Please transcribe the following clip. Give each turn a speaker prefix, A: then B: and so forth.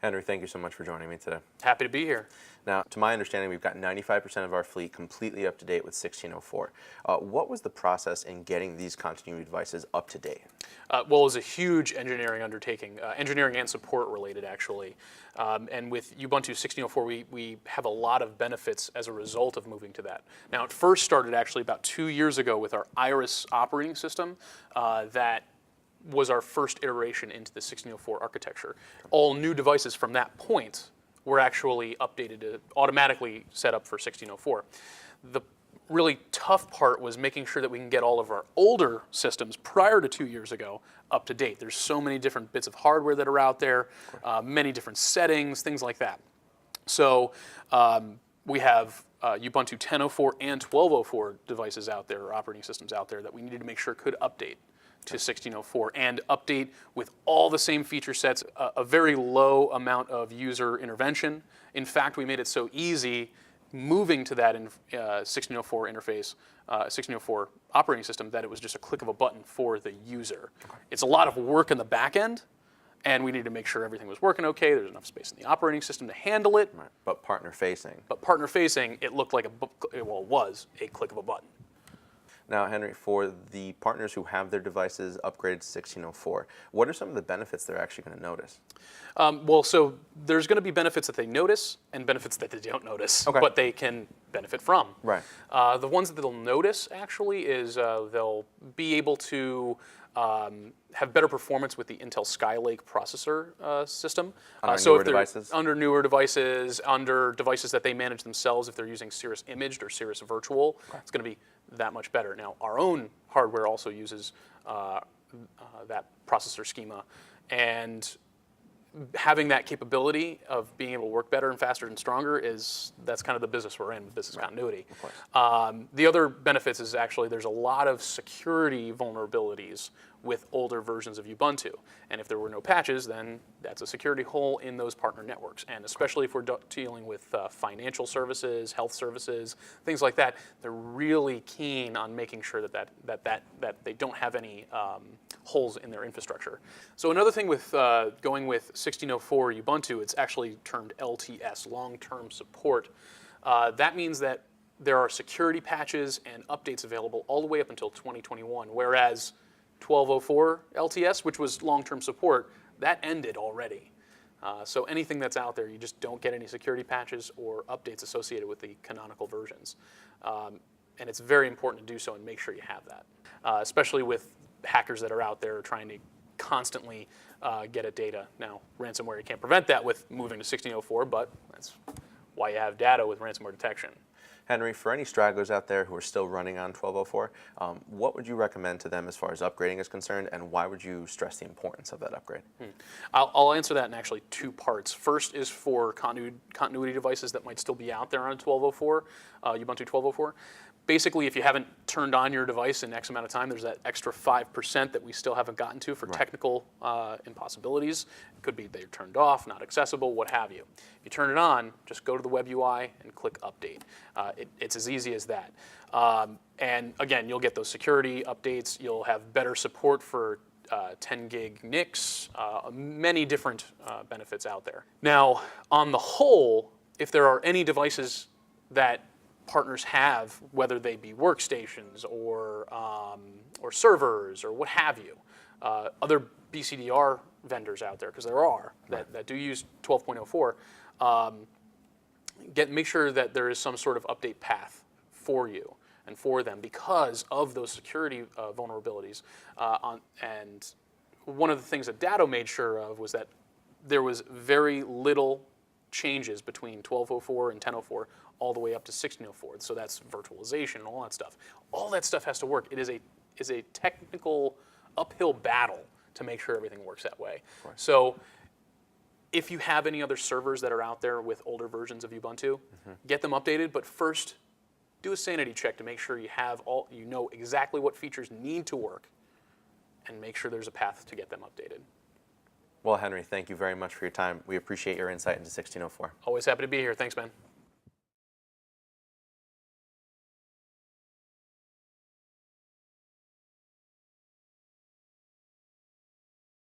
A: Henry, thank you so much for joining me today.
B: Happy to be here.
A: Now, to my understanding, we've got 95% of our fleet completely up to date with 16.04. What was the process in getting these continuity devices up to date?
B: Well, it was a huge engineering undertaking, engineering and support related, actually. And with Ubuntu 16.04, we have a lot of benefits as a result of moving to that. Now, it first started actually about 2 years ago with our Iris operating system that was our first iteration into the 16.04 architecture. All new devices from that point were actually updated to automatically set up for 16.04. The really tough part was making sure that we can get all of our older systems prior to 2 years ago up to date. There's so many different bits of hardware that are out there, many different settings, things like that. So we have Ubuntu 10.04 and 12.04 devices out there, or operating systems out there, that we needed to make sure could update to 16.04 and update with all the same feature sets, a very low amount of user intervention. In fact, we made it so easy moving to that in 16.04 interface, 16.04 operating system, that it was just a click of a button for the user. It's a lot of work in the back end, and we needed to make sure everything was working okay. There's enough space in the operating system to handle it.
A: Right. But partner facing.
B: But partner facing, it looked like it was a click of a button.
A: Now, Henry, for the partners who have their devices upgraded to 16.04, what are some of the benefits they're actually going to notice?
B: Well, so there's going to be benefits that they notice and benefits that they don't notice, but they can benefit from.
A: Right.
B: The ones that they'll notice, actually, is they'll be able to have better performance with the Intel Skylake processor system. Under newer devices, under devices that they manage themselves, if they're using Cirrus Imaged or Cirrus Virtual, it's going to be that much better. Now, our own hardware also uses that processor schema, and having that capability of being able to work better and faster and stronger that's kind of the business we're in with business continuity. The other benefits is actually there's a lot of security vulnerabilities with older versions of Ubuntu. And if there were no patches, then that's a security hole in those partner networks. And especially if we're dealing with financial services, health services, things like that, they're really keen on making sure that they don't have any holes in their infrastructure. So another thing with going with 16.04 Ubuntu, it's actually termed LTS, long-term support. That means that there are security patches and updates available all the way up until 2021, whereas 12.04 LTS, which was long-term support, that ended already. So anything that's out there, you just don't get any security patches or updates associated with the canonical versions. And it's very important to do so and make sure you have that, especially with hackers that are out there trying to constantly get at data. Now, ransomware, you can't prevent that with moving to 16.04, but that's why you have Datto with ransomware detection.
A: Henry, for any stragglers out there who are still running on 12.04, what would you recommend to them as far as upgrading is concerned, and why would you stress the importance of that upgrade?
B: I'll answer that in actually two parts. First is for continuity devices that might still be out there on 12.04, Ubuntu 12.04. Basically, if you haven't turned on your device in X amount of time, there's that extra 5% that we still haven't gotten to for technical impossibilities. It could be they're turned off, not accessible, what have you. If you turn it on, just go to the web UI and click Update. It's as easy as that. And again, you'll get those security updates. You'll have better support for 10 gig NICs, many different benefits out there. Now, on the whole, if there are any devices that partners have, whether they be workstations or servers or what have you, other BCDR vendors out there, because there are, that do use 12.04, make sure that there is some sort of update path for you and for them because of those security vulnerabilities. And one of the things that Datto made sure of was that there was very little changes between 12.04 and 10.04 all the way up to 16.04. So that's virtualization and all that stuff. All that stuff has to work. It is a technical uphill battle to make sure everything works that way. So if you have any other servers that are out there with older versions of Ubuntu, get them updated, but first do a sanity check to make sure you know exactly what features need to work and make sure there's a path to get them updated.
A: Well, Henry, thank you very much for your time. We appreciate your insight into 16.04.
B: Always happy to be here. Thanks, man.